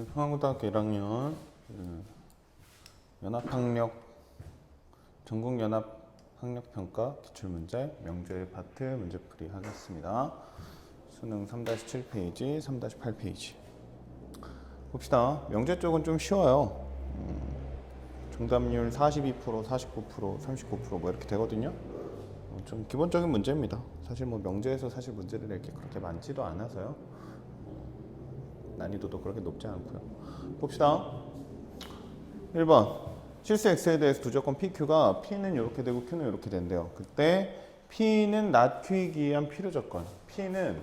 평안고등학교 1학년 연합학력 전국연합학력평가 기출문제 명제 파트 문제풀이 하겠습니다. 수능 3-7페이지, 3-8페이지 봅시다. 명제 쪽은 좀 쉬워요. 정답률 42%, 49%, 39% 뭐 이렇게 되거든요. 좀 기본적인 문제입니다. 사실 뭐 명제에서 사실 문제를 낼게 그렇게 많지도 않아서요. 난이도도 그렇게 높지 않고요. 봅시다. 1번 실수 x에 대해서 두 조건 PQ가 P는 이렇게 되고 Q는 이렇게 된대요. 그때 P는 not Q이기 위한 필요 조건, P는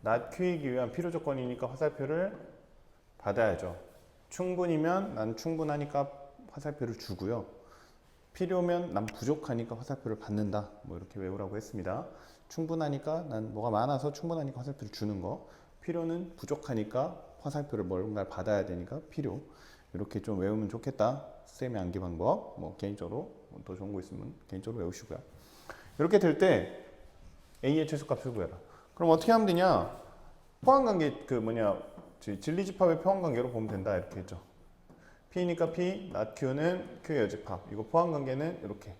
not Q이기 위한 필요 조건이니까 화살표를 받아야죠. 충분이면 난 충분하니까 화살표를 주고요. 필요면 난 부족하니까 화살표를 받는다. 뭐 이렇게 외우라고 했습니다. 충분하니까 난 뭐가 많아서 충분하니까 화살표를 주는 거. 필요는 부족하니까 화살표를 뭔가를 받아야 되니까 필요. 이렇게 좀 외우면 좋겠다. 쌤의 암기 방법. 뭐 개인적으로 더 좋은 거 있으면 개인적으로 외우시고요. 이렇게 될 때 A의 최소값을 구해라. 그럼 어떻게 하면 되냐? 포함관계 진리집합의 포함관계로 보면 된다 이렇게 했죠. P니까 P, not Q는 Q의 여집합. 이거 포함관계는 이렇게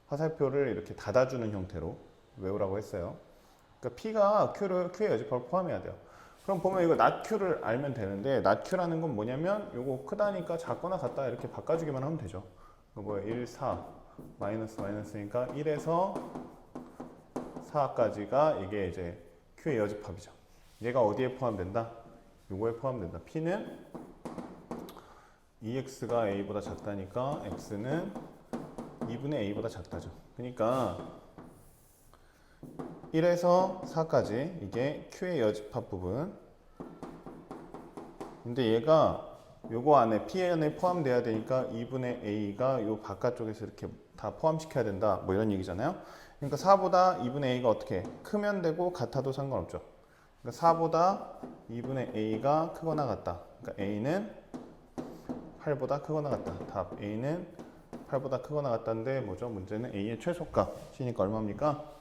화살표를 이렇게 닫아주는 형태로 외우라고 했어요. 그러니까 P가 Q의 여집합을 포함해야 돼요. 그럼 보면 이거 not Q를 알면 되는데 not Q라는 건 뭐냐면 이거 크다니까 작거나 같다 이렇게 바꿔주기만 하면 되죠. 이거 뭐야 1, 4 마이너스니까 1에서 4까지가 이게 이제 Q의 여집합이죠. 얘가 어디에 포함된다? 요거에 포함된다. P는 2x가 a보다 작다니까 x는 2분의 a보다 작다죠. 그러니까 1에서 4까지 이게 Q의 여집합 부분. 근데 얘가 요거 안에 P 안에 포함돼야 되니까 2분의 a가 요 바깥쪽에서 이렇게 다 포함시켜야 된다. 뭐 이런 얘기잖아요. 그러니까 4보다 2분의 a가 어떻게 크면 되고 같아도 상관없죠. 그러니까 4보다 2분의 a가 크거나 같다. 그러니까 a는 8보다 크거나 같다. 답 a는 8보다 크거나 같다인데 뭐죠? 문제는 a의 최소값 C니까 얼마입니까?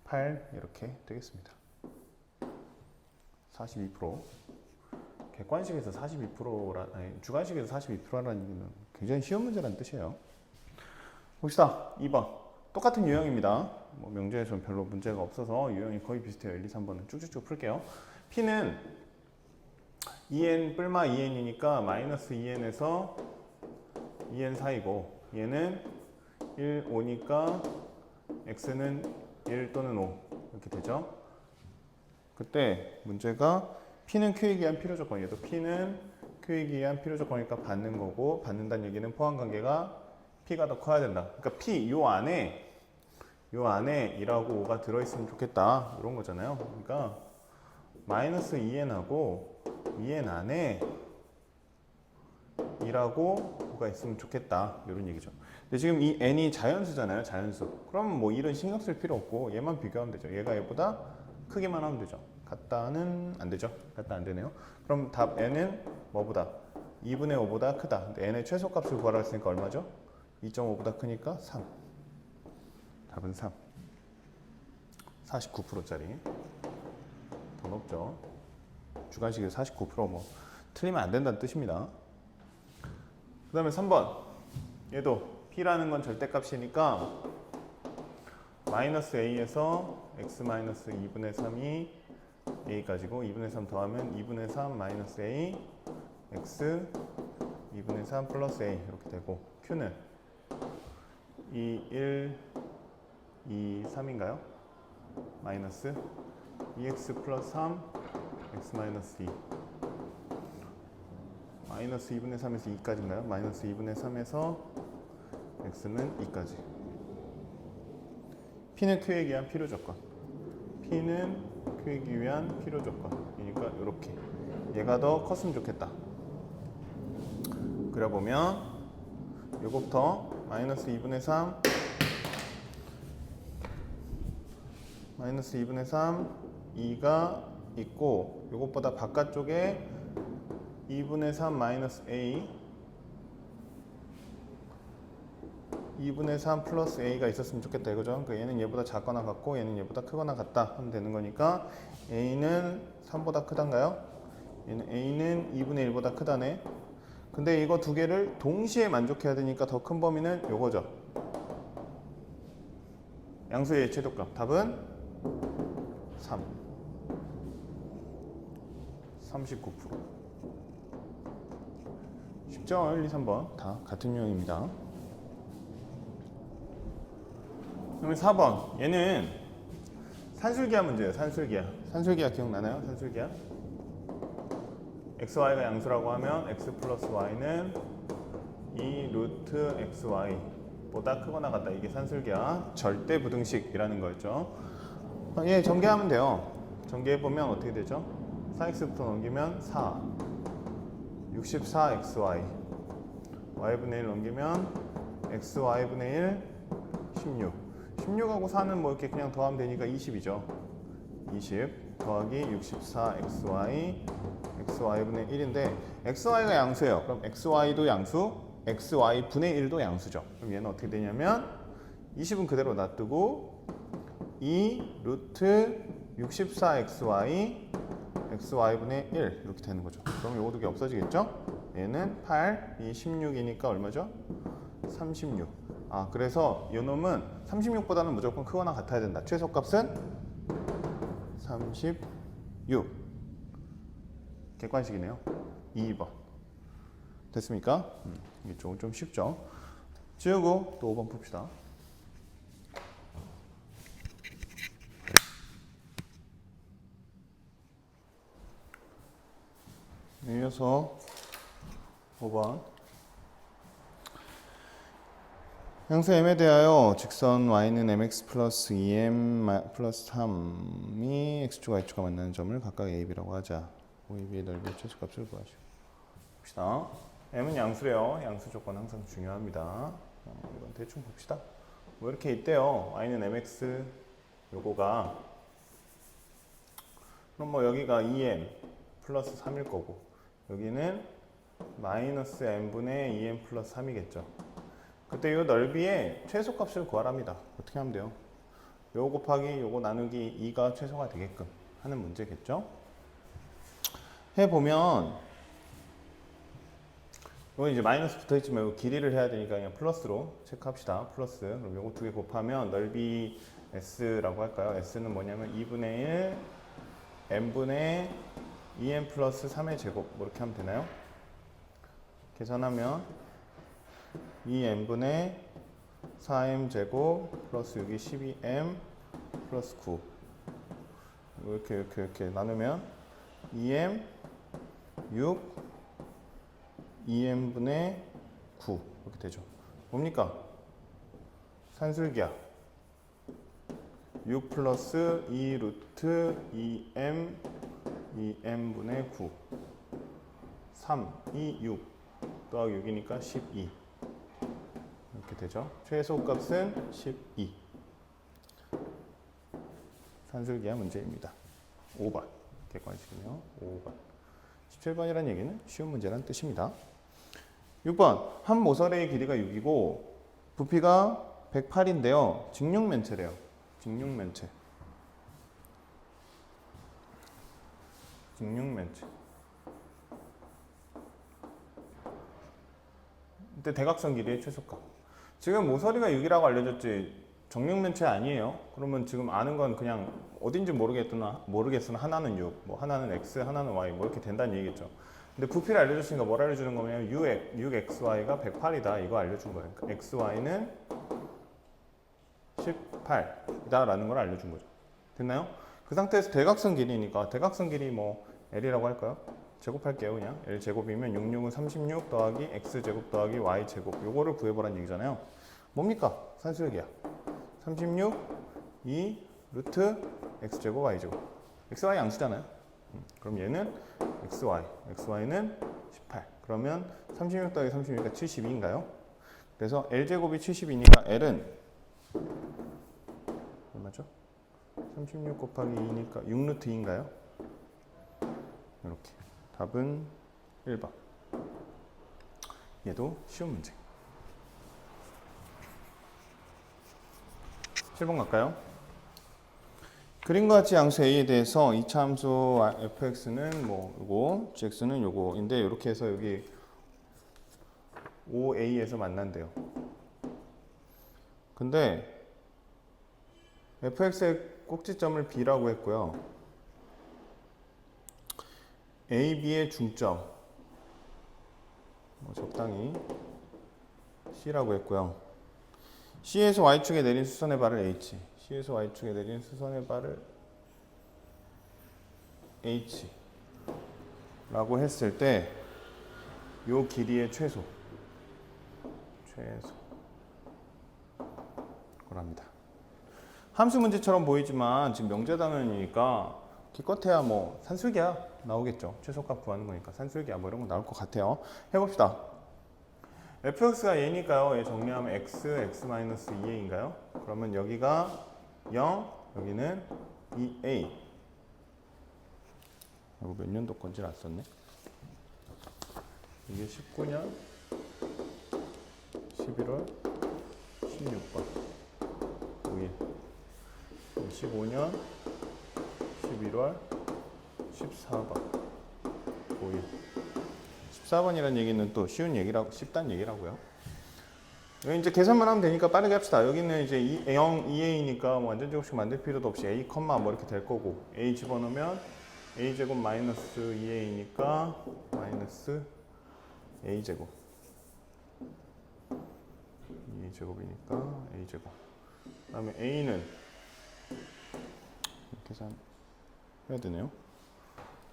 8 이렇게 되겠습니다. 42%. 객관식에서 42%라 아니 주관식에서 42%라는 얘기는 굉장히 쉬운 문제라는 뜻이에요. 봅시다. 2번. 똑같은 유형입니다. 뭐 명제에서는 별로 문제가 없어서 유형이 거의 비슷해요. 1, 2, 3번은 쭉쭉쭉 풀게요. P는 2n 뿔마 2n이니까 마이너스 2n에서 2n 사이고 얘는 1, 5니까 x는 1 또는 5 이렇게 되죠. 그때 문제가 P는 Q이기 위한 필요 조건, 얘도 P는 Q이기 위한 필요 조건이니까 받는 거고 받는다는 얘기는 포함관계가 P가 더 커야 된다. 그러니까 P 요 안에 2하고 5가 들어있으면 좋겠다 이런 거잖아요. 그러니까 마이너스 2n하고 2n 안에 2라고 5가 있으면 좋겠다 이런 얘기죠. 근데 지금 이 n이 자연수잖아요. 자연수. 그럼 뭐 1은 신경 쓸 필요 없고 얘만 비교하면 되죠. 얘가 얘보다 크기만 하면 되죠. 같다는 안 되죠. 같다 안 되네요. 그럼 답 n은 뭐보다? 2분의 5보다 크다. 근데 n의 최소값을 구하라 했으니까 얼마죠? 2.5보다 크니까 3. 답은 3. 49%짜리. 더 높죠. 주관식에서 49% 틀리면 안 된다는 뜻입니다. 그 다음에 3번. 얘도 P라는 건 절대값이니까 마이너스 A에서 x 마이너스 2분의 3이 A까지고 2분의 3 더하면 2분의 3 마이너스 A x 2분의 3 플러스 A 이렇게 되고 Q는 2, 1, 2, 3인가요? 마이너스 2x 플러스 3 x 마이너스 2 마이너스 2분의 3에서 2까지인가요? 마이너스 2분의 3에서 x는 2까지. P는 Q에 의한 필요 조건. P는 Q에 의한 필요 조건이니까 이렇게 얘가 더 컸으면 좋겠다. 그려보면 요거부터 마이너스 2분의 3 마이너스 2분의 3 2가 있고 요것보다 바깥쪽에 2분의 3 마이너스 A 2분의 3 플러스 A가 있었으면 좋겠다 이거죠. 그러니까 얘는 얘보다 작거나 같고 얘는 얘보다 크거나 같다 하면 되는 거니까 A는 3보다 크단가요? 얘는 a는 2분의 1보다 크다네. 근데 이거 두 개를 동시에 만족해야 되니까 더 큰 범위는 요거죠. 양수의 최대값. 답은 3. 39%. 쉽죠? 1, 2, 3번 다 같은 유형입니다. 그러면 4번. 얘는 산술기하 문제예요. 산술기하 기억나나요? 산술기하. xy가 양수라고 하면 x 플러스 y는 2 루트 xy 보다 크거나 같다. 이게 산술기하 절대 부등식이라는 거였죠. 얘 전개하면 돼요. 전개해보면 어떻게 되죠? 4x부터 넘기면 4 64xy y분의 1 넘기면 xy분의 1 16 16하고 4는 뭐 이렇게 그냥 더하면 되니까 20이죠. 20 더하기 64xy xy분의 1인데 xy가 양수예요. 그럼 xy도 양수, xy분의 1도 양수죠. 그럼 얘는 어떻게 되냐면 20은 그대로 놔두고 2 루트 64xy xy분의 1 이렇게 되는 거죠. 그럼 요거 두 개 없어지겠죠? 얘는 8, 이 16이니까 얼마죠? 36. 아, 그래서 이 놈은 36보다는 무조건 크거나 같아야 된다. 최소값은 36. 객관식이네요. 2번. 됐습니까? 이게 좀 쉽죠? 지우고 또 5번 풉시다. 이어서 5번. 양수 m에 대하여 직선 y는 mx 플러스 2m 플러스 3이 x축과 y축과 만나는 점을 각각 a, b라고 하자. o, b의 넓이의 최소값을 구하시오. 봅시다. m은 양수래요. 양수 조건 항상 중요합니다. 이건 대충 봅시다. 뭐 이렇게 있대요. y는 mx 요거가 그럼 뭐 여기가 2m 플러스 3일 거고 여기는 마이너스 m분의 2m 플러스 3이겠죠. 그때 이 넓이의 최소값을 구하랍니다. 어떻게 하면 돼요? 요거 곱하기 요거 나누기 2가 최소가 되게끔 하는 문제겠죠. 해보면 이건 이제 마이너스 붙어있지만 요 길이를 해야 되니까 그냥 플러스로 체크합시다. 플러스. 그럼 요거 두 개 곱하면 넓이 s라고 할까요? s는 뭐냐면 2분의 1 m분의 2m 플러스 3의 제곱 뭐 이렇게 하면 되나요? 계산하면 2m분의 4m 제곱 플러스 6이 12m 플러스 9 이렇게 나누면 2m 6 2m분의 9 이렇게 되죠. 뭡니까? 산술기하 6 플러스 2 루트 2m 2m분의 9 3, 2, 6 더하기 6이니까 12 이렇게 되죠. 최소값은 12 산술기하 문제입니다. 5번 객관식이네요. 5번 17번이라는 얘기는 쉬운 문제라는 뜻입니다. 6번 한 모서리의 길이가 6이고 부피가 108인데요. 직육면체래요. 직육면체. 이때 대각선 길이의 최소값. 지금 모서리가 6이라고 알려졌지 정육면체 아니에요. 그러면 지금 아는 건 그냥 어딘지 모르겠으나 하나는 6, 뭐 하나는 x, 하나는 y 뭐 이렇게 된다는 얘기겠죠. 근데 부피를 알려줬으니까 뭘 알려주는 거냐면 6xy가 108이다 이거 알려준 거예요. 그러니까 xy는 18이다 라는 걸 알려준 거죠. 됐나요? 그 상태에서 대각선 길이니까 대각선 길이 뭐 L이라고 할까요? 제곱할게요 그냥. L 제곱이면 66은 36 더하기 x 제곱 더하기 y 제곱 요거를 구해보라는 얘기잖아요. 뭡니까? 산술기하 36 2 루트 x 제곱 y 제곱 xy 양수잖아요. 그럼 얘는 xy는 18 그러면 36 더하기 36이니까 72인가요? 그래서 L 제곱이 70이니까 L은 얼마죠? 36 곱하기 2니까 6루트 2인가요? 이렇게 답은 1번. 얘도 쉬운 문제. 7번 갈까요? 그림과 같이 양수 a에 대해서 2차 함수 fx는 뭐 요거, gx는 요거인데 이렇게 해서 여기 OA에서 만난대요. 근데 fx의 꼭지점을 b라고 했고요. a, b의 중점 뭐 적당히 c라고 했고요. c에서 y축에 내린 수선의 발을 h, c에서 y축에 내린 수선의 발을 h 라고 했을 때 요 길이의 최소 거랍니다. 함수 문제처럼 보이지만 지금 명제단원이니까 기껏해야 뭐 산술기야 나오겠죠. 최소값 구하는 거니까 산술기야 뭐 이런 거 나올 것 같아요. 해봅시다. fx가 a니까요. 얘 정리하면 x-2a인가요? 그러면 여기가 0, 여기는 2a. 이거 몇 년도 건지 안 썼네. 이게 19년 11월 16번 5일 15년 11월 14번 5일 14번이라는 얘기는 또 쉬운 얘기라고, 쉽단 얘기라고요. 여기 이제 계산만 하면 되니까 빠르게 합시다. 여기는 이제 0, 2a니까 뭐 완전 제곱식 만들 필요도 없이 a, 뭐 이렇게 될 거고 a 집어넣으면 a 제곱 마이너스 2a니까 마이너스 a 제곱 2제곱이니까 a 제곱. 그다음에 a는 계산해야 되네요.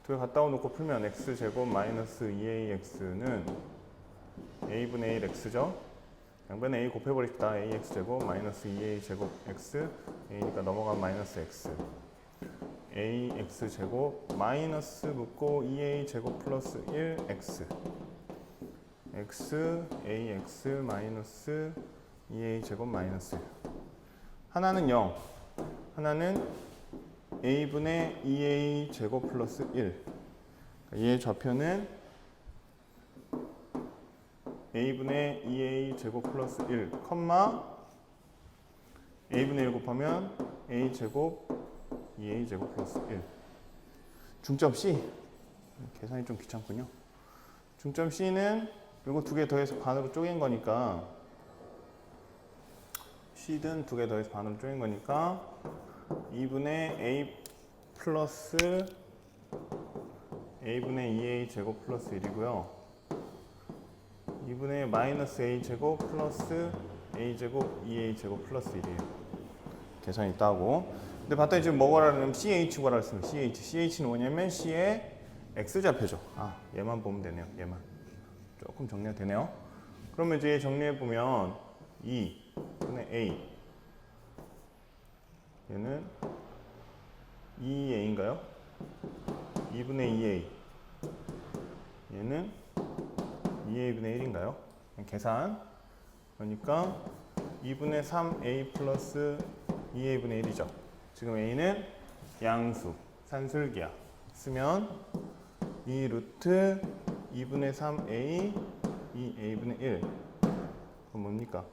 두 개 갖다 놓고 풀면 x 제곱 마이너스 2ax는 a분의 1 x죠. 양변에 a 곱해버립시다. ax 제곱 마이너스 2a 제곱 x a니까 넘어가면 마이너스 x ax 제곱 마이너스 묶고 2a 제곱 플러스 1x x ax 마이너스 2a 제곱 마이너스 하나는 0 하나는 a분의 2a 제곱 플러스 1 얘의 좌표는 a분의 2a 제곱 플러스 1 컴마 a분의 1 곱하면 a 제곱 2a 제곱 플러스 1 중점 C 계산이 좀 귀찮군요. 중점 C는 이거 두 개 더해서 반으로 쪼갠 거니까 C든 두 개 더해서 반으로 쪼갠 거니까 2분의 a 플러스 a분의 2a 제곱 플러스 1이고요. 2분의 마이너스 a 제곱 플러스 a 제곱 2a 제곱 플러스 1이에요. 계산이 있다고. 근데 봤더니 지금 뭐 구하라면 CH 구하라 했으면 CH는 뭐냐면 C의 X좌표죠. 아, 얘만 보면 되네요. 얘만. 조금 정리가 되네요. 그러면 이제 정리해보면 2분의 A 얘는 2a인가요? 2분의 2a 얘는 2a분의 1인가요? 계산 그러니까 2분의 3a 플러스 2a분의 1이죠. 지금 a는 양수, 산술기야. 쓰면 2 루트 2분의 3a 2a분의 1 그럼 뭡니까?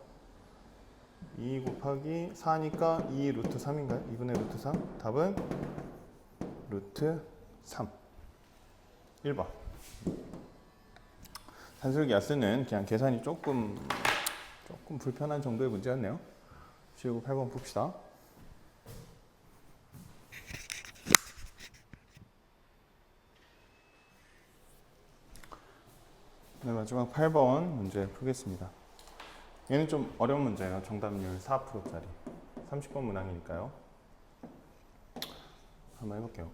2 곱하기 4니까 2 루트 3인가요? 2분의 루트 3 답은 루트 3 1번 산술기야 쓰는 그냥 계산이 조금 불편한 정도의 문제였네요. 지우고 8번 봅시다. 네, 마지막 8번 문제 풀겠습니다. 얘는 좀 어려운 문제예요. 정답률 4%짜리 30번 문항이니까요. 한번 해볼게요.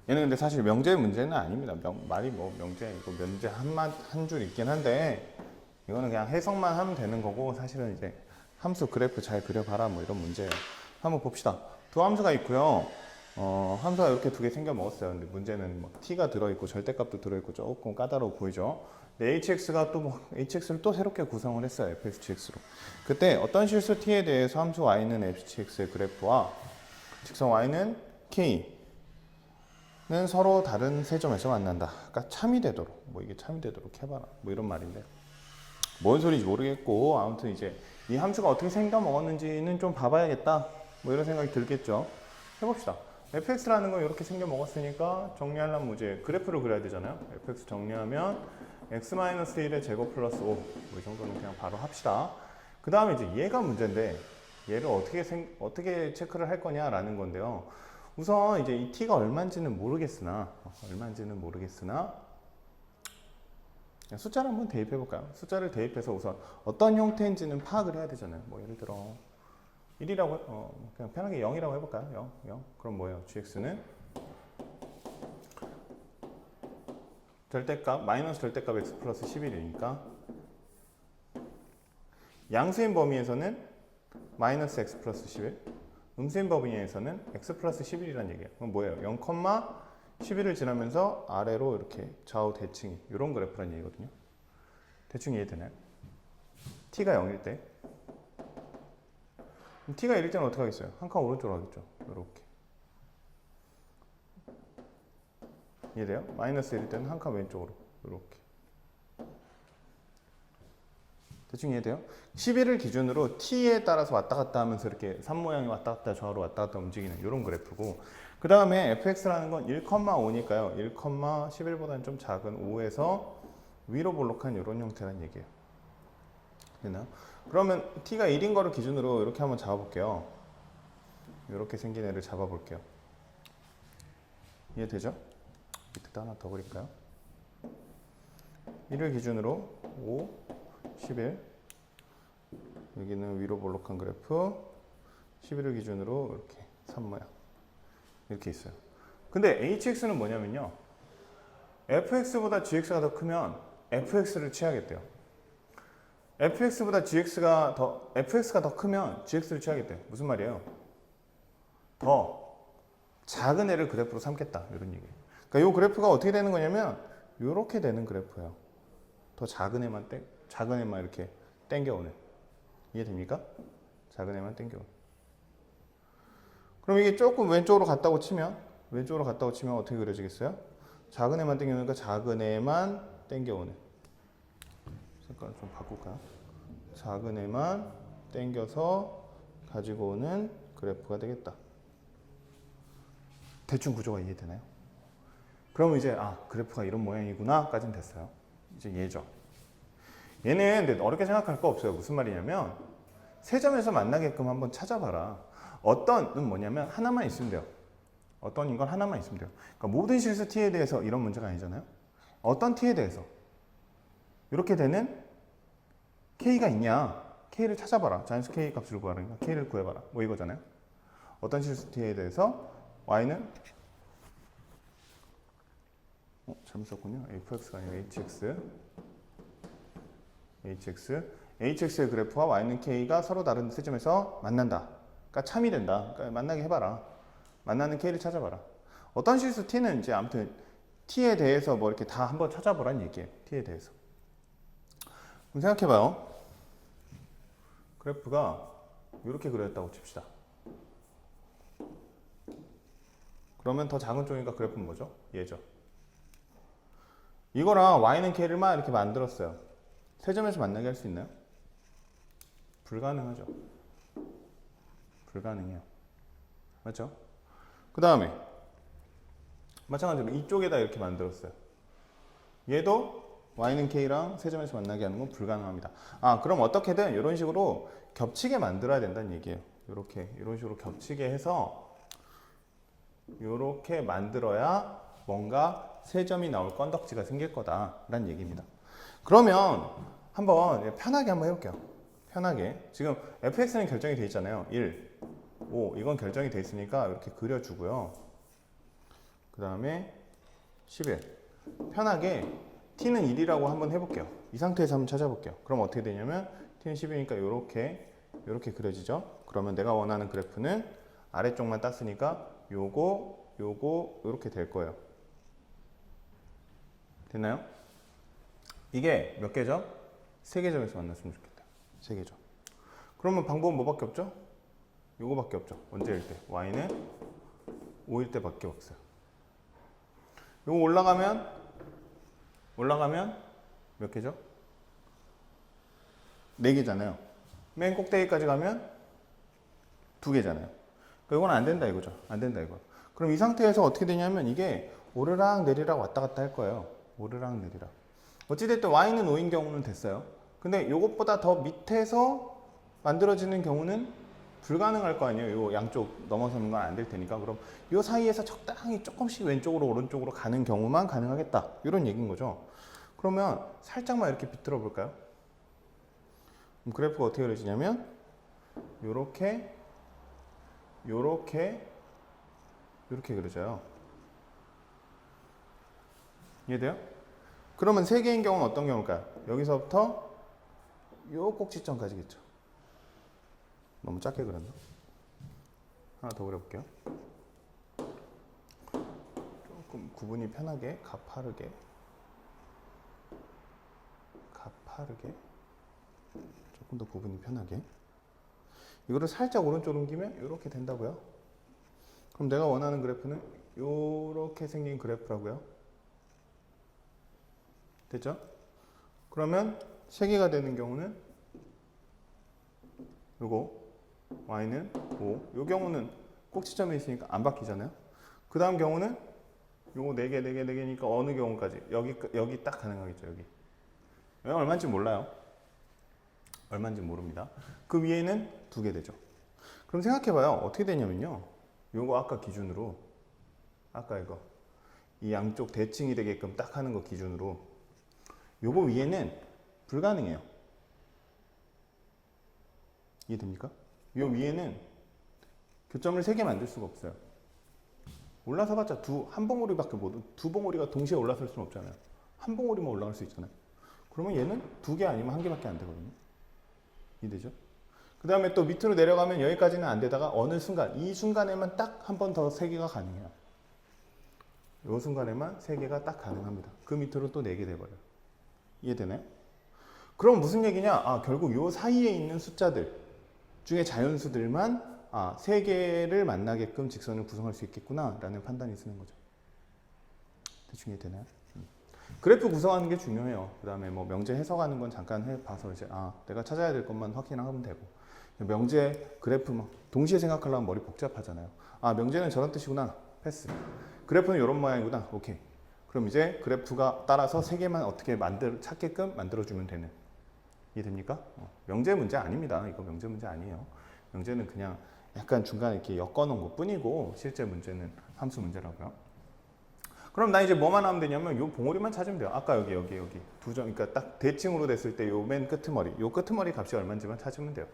얘는 근데 사실 명제 문제는 아닙니다. 말이 뭐 명제 이거 면제 한 줄 있긴 한데 이거는 그냥 해석만 하면 되는 거고 사실은 이제 함수 그래프 잘 그려봐라 뭐 이런 문제예요. 한번 봅시다. 두 함수가 있고요. 함수가 이렇게 두 개 생겨 먹었어요. 근데 문제는 뭐 t가 들어있고 절대값도 들어있고 조금 까다로워 보이죠. 근데 hx가 또 뭐 hx를 또 새롭게 구성을 했어요. fxgx로. 그때 어떤 실수 t에 대해서 함수 y는 fx의 그래프와 직선 y는 k는 서로 다른 세 점에서 만난다. 그러니까 참이 되도록 뭐 이게 참이 되도록 해봐라. 뭐 이런 말인데 뭔 소리인지 모르겠고 아무튼 이제 이 함수가 어떻게 생겨 먹었는지는 좀 봐봐야겠다. 뭐 이런 생각이 들겠죠. 해봅시다. fx라는 건 이렇게 생겨 먹었으니까 정리하려면 뭐지? 그래프를 그려야 되잖아요. fx 정리하면 x-1의 제곱 플러스 5. 뭐 이 정도는 그냥 바로 합시다. 그 다음에 이제 얘가 문제인데 얘를 어떻게 체크를 할 거냐라는 건데요. 우선 이제 이 t가 얼마인지는 모르겠으나 숫자를 한번 대입해 볼까요? 숫자를 대입해서 우선 어떤 형태인지는 파악을 해야 되잖아요. 뭐 예를 들어 1이라고 그냥 편하게 0이라고 해볼까요? 0. 그럼 뭐예요? gx는 절대값 마이너스 절대값 x 플러스 11이니까 양수인 범위에서는 마이너스 x 플러스 11, 음수인 범위에서는 x 플러스 11이라는 얘기예요. 그럼 뭐예요? 0, 11을 지나면서 아래로 이렇게 좌우 대칭이 이런 그래프라는 얘기거든요. 대충 이해되나요? t가 0일 때 그럼 t가 1일 때는 어떻게 하겠어요? 한 칸 오른쪽으로 하겠죠. 이렇게 이해돼요? 마이너스 1일 때는 한 칸 왼쪽으로 이렇게 대충 이해돼요? 11을 기준으로 t에 따라서 왔다 갔다 하면서 이렇게 산 모양이 왔다 갔다 좌우로 왔다 갔다 움직이는 이런 그래프고 그 다음에 fx라는 건 1,5니까요. 1,11보다는 좀 작은 5에서 위로 볼록한 이런 형태라는 얘기예요. 됐나요? 그러면 t가 1인 거를 기준으로 이렇게 한번 잡아볼게요. 이렇게 생긴 애를 잡아볼게요. 이해되죠? 밑에다 하나 더 그릴까요? 1을 기준으로 5, 11 여기는 위로 볼록한 그래프 11을 기준으로 이렇게 3 모양 이렇게 있어요. 근데 hx는 뭐냐면요. fx보다 gx가 더 크면 fx를 취하겠대요. fx가 더 크면 gx를 취하겠대요. 무슨 말이에요? 더 작은 애를 그래프로 삼겠다 이런 얘기예요. 그러니까 이 그래프가 어떻게 되는 거냐면 이렇게 되는 그래프예요. 더 작은 애만 이렇게 당겨오는. 이해됩니까? 작은 애만 당겨오는. 그럼 이게 조금 왼쪽으로 갔다고 치면 어떻게 그려지겠어요? 작은 애만 당겨오니까 작은 애만 당겨오는. 색깔 좀 바꿀까요? 작은 애만 당겨서 가지고 오는 그래프가 되겠다. 대충 구조가 이해되나요? 그러면 이제 그래프가 이런 모양이구나 까지는 됐어요. 이제 얘죠. 얘는 근데 어렵게 생각할 거 없어요. 무슨 말이냐면 세 점에서 만나게끔 한번 찾아봐라. 어떤은 뭐냐면 하나만 있으면 돼요. 어떤인 건 하나만 있으면 돼요. 그러니까 모든 실수 t에 대해서 이런 문제가 아니잖아요. 어떤 t에 대해서 이렇게 되는 k가 있냐? k를 찾아봐라. 자연수 k 값을 구하라니까 k를 구해봐라. 뭐 이거잖아요. 어떤 실수 t에 대해서 y는 잘못 썼군요. fx가 아니라 hx의 그래프와 y는 k가 서로 다른 시점에서 만난다. 그러니까 참이 된다. 그러니까 만나게 해봐라. 만나는 k를 찾아봐라. 어떤 실수 t는 이제 아무튼 t에 대해서 뭐 이렇게 다 한번 찾아보라는 얘기예요. t에 대해서. 그럼 생각해봐요. 그래프가 이렇게 그려졌다고 칩시다. 그러면 더 작은 쪽이니까 그래프는 뭐죠? 얘죠. 이거랑 y는 k를 막 이렇게 만들었어요. 세 점에서 만나게 할 수 있나요? 불가능하죠. 불가능해요. 맞죠? 그 다음에 마찬가지로 이쪽에다 이렇게 만들었어요. 얘도 y는 k랑 세 점에서 만나게 하는 건 불가능합니다. 그럼 어떻게든 이런 식으로 겹치게 만들어야 된다는 얘기예요. 이런 식으로 겹치게 해서 이렇게 만들어야 뭔가 세 점이 나올 건덕지가 생길 거다라는 얘기입니다. 그러면 한번 편하게 한번 해볼게요. 편하게. 지금 fx는 결정이 돼 있잖아요. 1, 5 이건 결정이 돼 있으니까 이렇게 그려주고요. 그 다음에 11 편하게 t는 1이라고 한번 해볼게요. 이 상태에서 한번 찾아볼게요. 그럼 어떻게 되냐면 t는 10이니까 이렇게 그려지죠. 그러면 내가 원하는 그래프는 아래쪽만 땄으니까 요거 이렇게 될 거예요. 됐나요? 이게 몇 개죠? 3개 점에서 만났으면 좋겠다. 3개죠. 그러면 방법은 뭐밖에 없죠? 요거밖에 없죠. 언제일 때? y는 5일 때밖에 없어요. 요거 올라가면 몇 개죠? 4개잖아요. 맨 꼭대기까지 가면 2개잖아요. 이건 안 된다 이거죠. 안 된다 이거. 그럼 이 상태에서 어떻게 되냐면 이게 오르락 내리락 왔다 갔다 할 거예요. 오르락 내리락. 어찌됐든 y는 5인 경우는 됐어요. 근데 이것보다 더 밑에서 만들어지는 경우는 불가능할 거 아니에요. 이 양쪽 넘어서는 건 안 될 테니까. 그럼 이 사이에서 적당히 조금씩 왼쪽으로 오른쪽으로 가는 경우만 가능하겠다. 이런 얘기인 거죠. 그러면 살짝만 이렇게 비틀어 볼까요? 그럼 그래프가 어떻게 그려지냐면 요렇게 요렇게 이렇게 그려져요. 이해돼요? 그러면 세 개인 경우는 어떤 경우일까요? 여기서부터 요 꼭지점까지겠죠. 너무 작게 그렸나? 하나 더 그려볼게요. 조금 구분이 편하게 가파르게 조금 더 구분이 편하게 이거를 살짝 오른쪽으로 옮기면 이렇게 된다고요. 그럼 내가 원하는 그래프는 이렇게 생긴 그래프라고요. 됐죠? 그러면 세 개가 되는 경우는 요거 y는 5. 요 경우는 꼭지점에 있으니까 안 바뀌잖아요. 그 다음 경우는 요거 4개, 4개, 4개니까 어느 경우까지? 여기 딱 가능하겠죠. 여기 얼마인지 몰라요. 얼마인지 모릅니다. 그 위에는 2개 되죠. 그럼 생각해봐요. 어떻게 되냐면요. 요거 아까 기준으로 아까 이거 이 양쪽 대칭이 되게끔 딱 하는 거 기준으로 요거 위에는 불가능해요. 이해됩니까? 요 위에는 교점을 3개 만들 수가 없어요. 올라서 봤자 한 봉우리밖에 못, 두 봉우리가 동시에 올라설 수는 없잖아요. 한 봉우리만 올라갈 수 있잖아요. 그러면 얘는 2개 아니면 1개밖에 안 되거든요. 이해되죠? 그 다음에 또 밑으로 내려가면 여기까지는 안 되다가 어느 순간, 이 순간에만 딱 한 번 더 3개가 가능해요. 이 순간에만 3개가 딱 가능합니다. 그 밑으로 또 4개 돼버려요. 이해되나요? 그럼 무슨 얘기냐? 아, 결국 요 사이에 있는 숫자들 중에 자연수들만 3개를 만나게끔 직선을 구성할 수 있겠구나 라는 판단이 쓰는 거죠. 대충 이해되나요? 그래프 구성하는 게 중요해요. 그 다음에 뭐 명제 해석하는 건 잠깐 해봐서 이제 내가 찾아야 될 것만 확인하면 되고 명제 그래프 막 동시에 생각하려면 머리 복잡하잖아요. 명제는 저런 뜻이구나. 패스. 그래프는 이런 모양이구나. 오케이. 그럼 이제 그래프가 따라서 3개만 어떻게 찾게끔 만들어주면 되는. 이해됩니까? 명제 문제 아닙니다. 이거 명제 문제 아니에요. 명제는 그냥 약간 중간에 이렇게 엮어놓은 것 뿐이고 실제 문제는 함수 문제라고요. 그럼 나 이제 뭐만 하면 되냐면 요 봉우리만 찾으면 돼요. 아까 여기 두 점, 그러니까 딱 대칭으로 됐을 때 요 맨 끄트머리, 요 끄트머리 값이 얼마인지만 찾으면 돼요.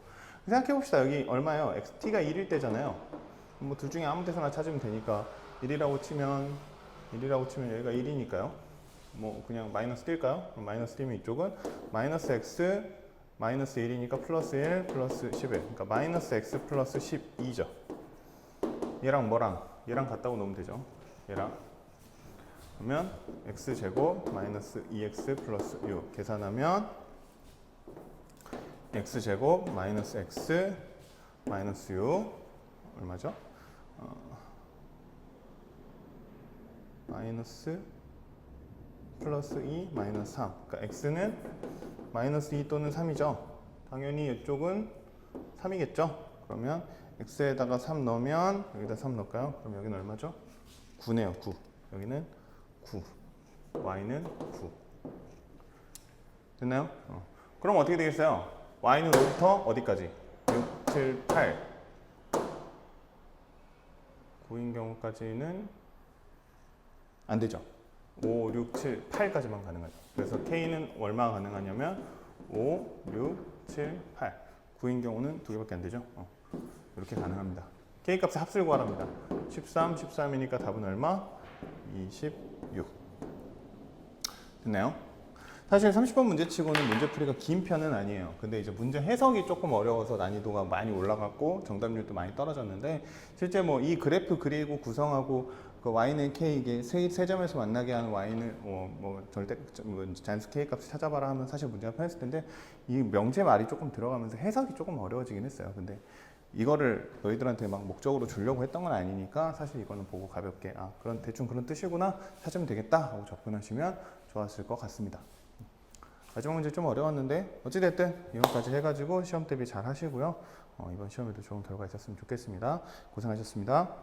생각해 봅시다. 여기 얼마예요? xt가 1일 때잖아요. 뭐 둘 중에 아무 데서나 찾으면 되니까 1이라고 치면 여기가 1이니까요. 뭐 그냥 마이너스 뛸까요? 그럼 마이너스 띄면 이쪽은 마이너스 x 마이너스 1이니까 플러스 1 플러스 11. 그러니까 마이너스 x 플러스 12죠. 얘랑 뭐랑? 얘랑 같다고 놓으면 되죠. 얘랑. 그러면 x제곱 마이너스 2x 플러스 6 계산하면 x제곱 마이너스 x 마이너스 6 얼마죠? 마이너스 플러스 2 마이너스 3. 그러니까 x는 마이너스 2 또는 3이죠. 당연히 이쪽은 3이겠죠. 그러면 x에다가 3 넣으면 여기다 3 넣을까요? 그럼 여기는 얼마죠? 9네요. 9. 여기는 9. y는 9. 됐나요? 그럼 어떻게 되겠어요? y는 5부터 어디까지? 6, 7, 8. 9인 경우까지는 안 되죠. 5, 6, 7, 8까지만 가능하죠. 그래서 K는 얼마가 가능하냐면 5, 6, 7, 8. 9인 경우는 2개밖에 안 되죠. 이렇게 가능합니다. K 값의 합수를 구하랍니다. 13, 13이니까 답은 얼마? 26. 됐나요? 사실 30번 문제치고는 문제풀이가 긴 편은 아니에요. 근데 이제 문제 해석이 조금 어려워서 난이도가 많이 올라갔고 정답률도 많이 떨어졌는데 실제 뭐 이 그래프 그리고 구성하고 그 y는 k 이게 세 점에서 만나게 하는 y는 자연수 k 값을 찾아봐라 하면 사실 문제가 편했을 텐데 이 명제 말이 조금 들어가면서 해석이 조금 어려워지긴 했어요. 근데 이거를 너희들한테 막 목적으로 주려고 했던 건 아니니까 사실 이거는 보고 가볍게 대충 그런 뜻이구나 찾으면 되겠다 하고 접근하시면 좋았을 것 같습니다. 마지막 문제 좀 어려웠는데 어찌됐든 이번까지 해가지고 시험 대비 잘 하시고요. 이번 시험에도 좋은 결과 있었으면 좋겠습니다. 고생하셨습니다.